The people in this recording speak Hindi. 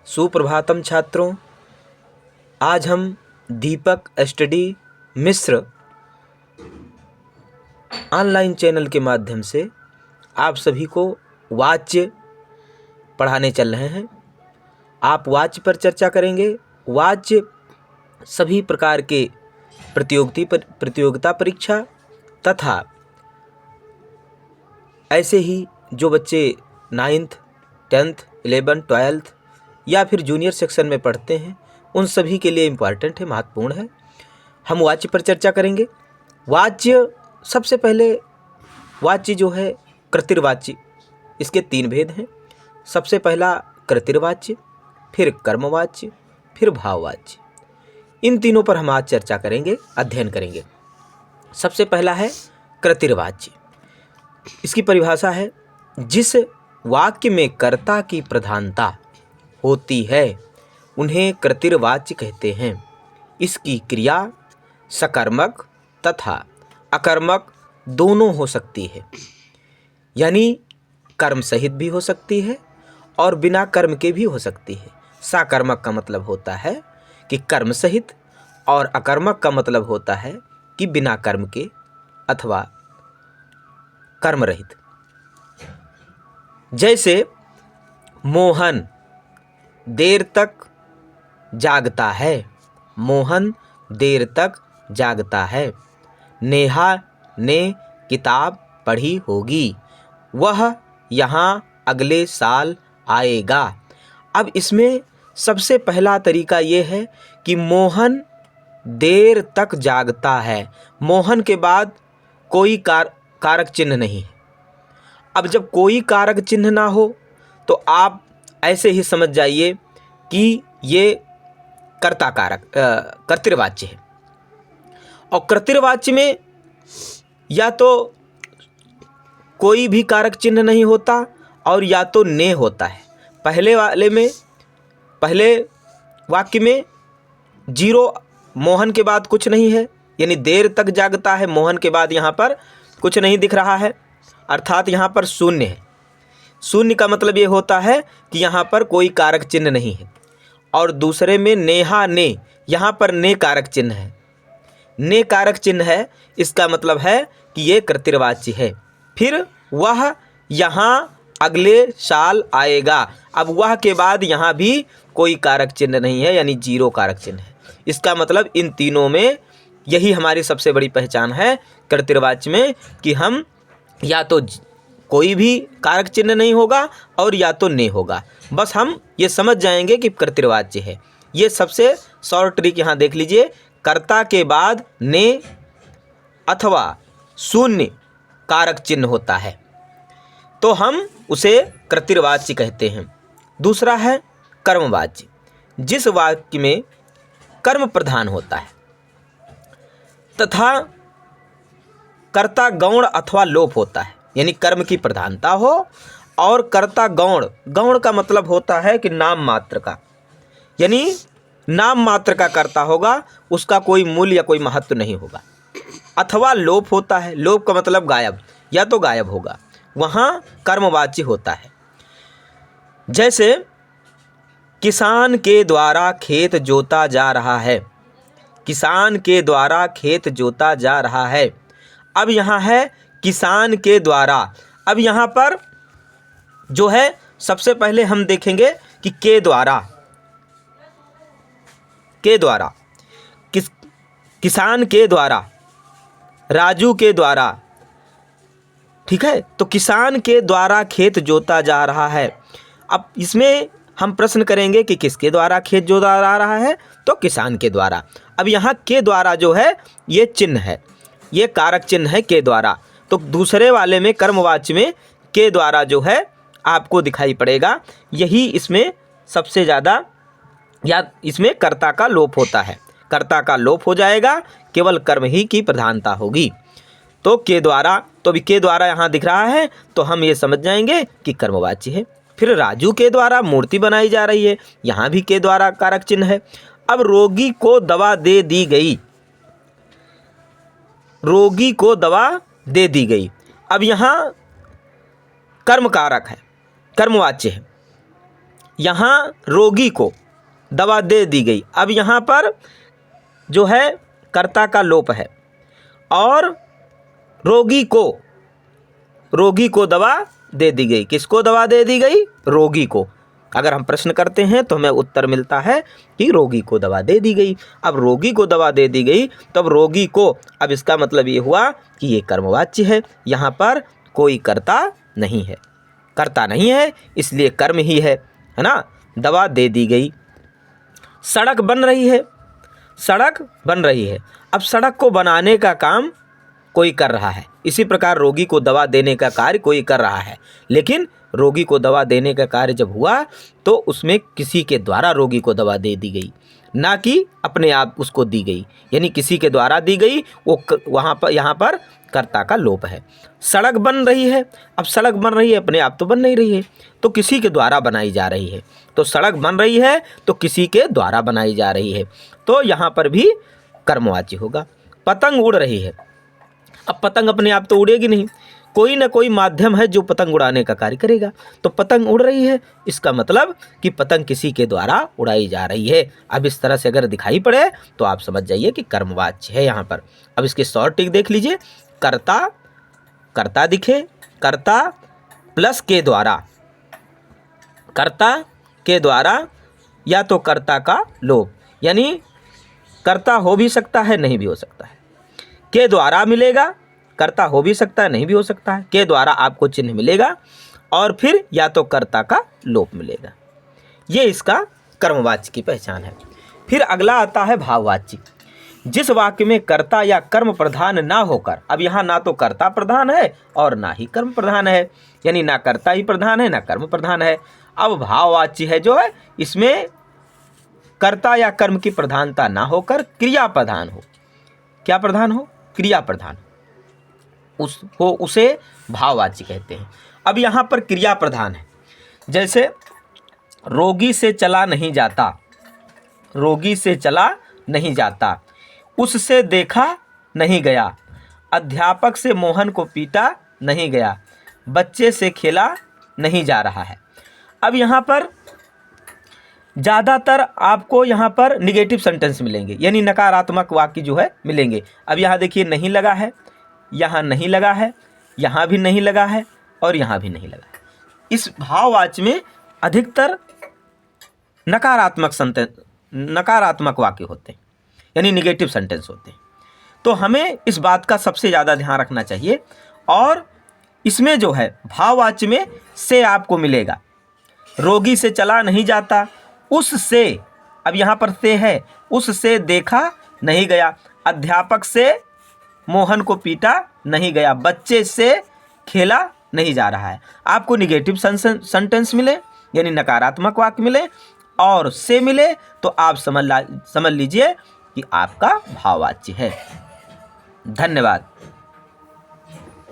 सुप्रभातम छात्रों। आज हम दीपक स्टडी मिश्र ऑनलाइन चैनल के माध्यम से आप सभी को वाच्य पढ़ाने चल रहे हैं। आप वाच्य पर चर्चा करेंगे। वाच्य सभी प्रकार के प्रतियोगिता परीक्षा तथा ऐसे ही जो बच्चे 9th, 10th, 11th, 12th या फिर जूनियर सेक्शन में पढ़ते हैं उन सभी के लिए इम्पॉर्टेंट है, महत्वपूर्ण है। हम वाच्य पर चर्चा करेंगे। वाच्य सबसे पहले वाच्य जो है कृतिर्वाच्य, इसके 3 भेद हैं। सबसे पहला कृतिर्वाच्य, फिर कर्मवाच्य, फिर भाववाच्य। इन तीनों पर हम आज चर्चा करेंगे, अध्ययन करेंगे। सबसे पहला है कृतिर्वाच्य। इसकी परिभाषा है जिस वाक्य में कर्ता की प्रधानता होती है उन्हें कृतिर्वाच्य कहते हैं। इसकी क्रिया सकर्मक तथा अकर्मक दोनों हो सकती है, यानी कर्म सहित भी हो सकती है और बिना कर्म के भी हो सकती है। सकर्मक का मतलब होता है कि कर्म सहित और अकर्मक का मतलब होता है कि बिना कर्म के अथवा कर्म रहित। जैसे मोहन देर तक जागता है, मोहन देर तक जागता है। नेहा ने किताब पढ़ी होगी, वह यहाँ अगले साल आएगा। अब इसमें सबसे पहला तरीका ये है कि मोहन देर तक जागता है। मोहन के बाद कोई कारक चिन्ह नहीं है। अब जब कोई कारक चिन्ह ना हो तो आप ऐसे ही समझ जाइए कि ये कर्ता कारक कर्तृवाच्य है। और कर्तृवाच्य में या तो कोई भी कारक चिन्ह नहीं होता और या तो ने होता है। पहले वाक्य में जीरो, मोहन के बाद कुछ नहीं है, यानी देर तक जागता है। मोहन के बाद यहाँ पर कुछ नहीं दिख रहा है, अर्थात यहाँ पर शून्य है। शून्य का मतलब ये होता है कि यहाँ पर कोई कारक चिन्ह नहीं है। और दूसरे में नेहा ने, यहाँ पर ने कारक चिन्ह है। ने कारक चिन्ह है, इसका मतलब है कि ये कृतिर्वाच्य है। फिर वह यहाँ अगले साल आएगा। अब वह के बाद यहाँ भी कोई कारक चिन्ह नहीं है, यानी जीरो कारक चिन्ह है। इसका मतलब इन तीनों में यही हमारी सबसे बड़ी पहचान है कृतिर्वाच्य में कि हम या तो कोई भी कारक चिन्ह नहीं होगा और या तो ने होगा। बस हम ये समझ जाएंगे कि कृतिर्वाच्य है। ये सबसे शॉर्ट ट्रिक यहाँ देख लीजिए। कर्ता के बाद ने अथवा शून्य कारक चिन्ह होता है तो हम उसे कृतिर्वाच्य कहते हैं। दूसरा है कर्मवाच्य, जिस वाक्य में कर्म प्रधान होता है तथा कर्ता गौण अथवा लोप होता है, यानी कर्म की प्रधानता हो और कर्ता गौण, गौण का मतलब होता है कि नाम मात्र का, यानी नाम मात्र का कर्ता होगा, उसका कोई मूल्य या कोई महत्व नहीं होगा। अथवा लोप होता है, लोप का मतलब गायब, या तो गायब होगा, वहाँ कर्मवाच्य होता है। जैसे किसान के द्वारा खेत जोता जा रहा है, किसान के द्वारा खेत जोता जा रहा है। अब यहाँ है किसान के द्वारा। अब यहाँ पर जो है सबसे पहले हम देखेंगे कि के द्वारा किसान के द्वारा, राजू के द्वारा, ठीक है। तो किसान के द्वारा खेत जोता जा रहा है। अब इसमें हम प्रश्न करेंगे कि किसके द्वारा खेत जोता जा रहा है, तो किसान के द्वारा। अब यहाँ के द्वारा जो है ये चिन्ह है, ये कारक चिन्ह है के द्वारा। तो दूसरे वाले में कर्मवाच्य में के द्वारा जो है आपको दिखाई पड़ेगा। यही इसमें सबसे ज़्यादा, या इसमें कर्ता का लोप होता है। कर्ता का लोप हो जाएगा, केवल कर्म ही की प्रधानता होगी। तो के द्वारा, तो अभी के द्वारा यहाँ दिख रहा है तो हम ये समझ जाएंगे कि कर्मवाच्य है। फिर राजू के द्वारा मूर्ति बनाई जा रही है, यहाँ भी के द्वारा कारक चिन्ह है। अब रोगी को दवा दे दी गई, रोगी को दवा दे दी गई। अब यहाँ कर्म कारक है, कर्मवाच्य है। यहाँ रोगी को दवा दे दी गई। अब यहाँ पर जो है कर्ता का लोप है और रोगी को दवा दे दी गई। किसको दवा दे दी गई? रोगी को। अगर हम प्रश्न करते हैं तो हमें उत्तर मिलता है कि रोगी को दवा दे दी गई। अब रोगी को दवा दे दी गई तब रोगी को, अब इसका मतलब ये हुआ कि ये कर्मवाच्य है। यहाँ पर कोई कर्ता नहीं है, कर्ता नहीं है, इसलिए कर्म ही है ना। दवा दे दी गई। सड़क बन रही है, सड़क बन रही है। अब सड़क को बनाने का काम कोई कर रहा है। इसी प्रकार रोगी को दवा देने का कार्य कोई कर रहा है, लेकिन रोगी को दवा देने का कार्य जब हुआ तो उसमें किसी के द्वारा रोगी को दवा दे दी गई, ना कि अपने आप उसको दी गई। यानी किसी के द्वारा दी गई, वो वहाँ पर, यहाँ पर कर्ता का लोप है। सड़क बन रही है। अब सड़क बन रही है, अपने आप तो बन नहीं रही है, तो किसी के द्वारा बनाई जा रही है। तो सड़क बन रही है तो किसी के द्वारा बनाई जा रही है, तो यहाँ पर भी कर्मवाच्य होगा। पतंग उड़ रही है। अब पतंग अपने आप तो उड़ेगी नहीं, कोई ना कोई माध्यम है जो पतंग उड़ाने का कार्य करेगा। तो पतंग उड़ रही है, इसका मतलब कि पतंग किसी के द्वारा उड़ाई जा रही है। अब इस तरह से अगर दिखाई पड़े तो आप समझ जाइए कि कर्मवाच्य है यहाँ पर। अब इसके शॉर्ट टिक देख लीजिए। कर्ता, कर्ता दिखे, कर्ता प्लस के द्वारा, कर्ता के द्वारा या तो कर्ता का लोप, यानी कर्ता हो भी सकता है, नहीं भी हो सकता है। के द्वारा मिलेगा, कर्ता हो भी सकता है, नहीं भी हो सकता है। के द्वारा आपको चिन्ह मिलेगा और फिर या तो कर्ता का लोप मिलेगा। ये इसका कर्मवाच्य की पहचान है। फिर अगला आता है भाववाच्य। जिस वाक्य में कर्ता या कर्म प्रधान ना होकर, अब यहाँ ना तो कर्ता प्रधान है और ना ही कर्म प्रधान है, यानी ना कर्ता ही प्रधान है ना कर्म प्रधान है। अब भाववाच्य है जो है, इसमें कर्ता या कर्म की प्रधानता ना होकर क्रिया प्रधान हो। क्या प्रधान हो? क्रिया प्रधान हो, उसे भाववाच्य कहते हैं। अब यहाँ पर क्रिया प्रधान है। जैसे रोगी से चला नहीं जाता, रोगी से चला नहीं जाता, उससे देखा नहीं गया, अध्यापक से मोहन को पीटा नहीं गया, बच्चे से खेला नहीं जा रहा है। अब यहाँ पर ज़्यादातर आपको यहाँ पर निगेटिव सेंटेंस मिलेंगे, यानी नकारात्मक वाक्य जो है मिलेंगे। अब यहाँ देखिए नहीं लगा है, यहाँ नहीं लगा है, यहाँ भी नहीं लगा है और यहाँ भी नहीं लगा है। इस भाववाच्य में अधिकतर नकारात्मक वाक्य होते हैं, यानी निगेटिव सेंटेंस होते हैं। तो हमें इस बात का सबसे ज़्यादा ध्यान रखना चाहिए। और इसमें जो है भाववाच्य में से आपको मिलेगा। रोगी से चला नहीं जाता, उससे, अब यहाँ पर से है, उससे देखा नहीं गया, अध्यापक से मोहन को पीटा नहीं गया, बच्चे से खेला नहीं जा रहा है। आपको निगेटिव सेंटेंस मिले, यानी नकारात्मक वाक्य मिले, और से मिले, तो आप समझ लीजिए कि आपका भाववाच्य है। धन्यवाद।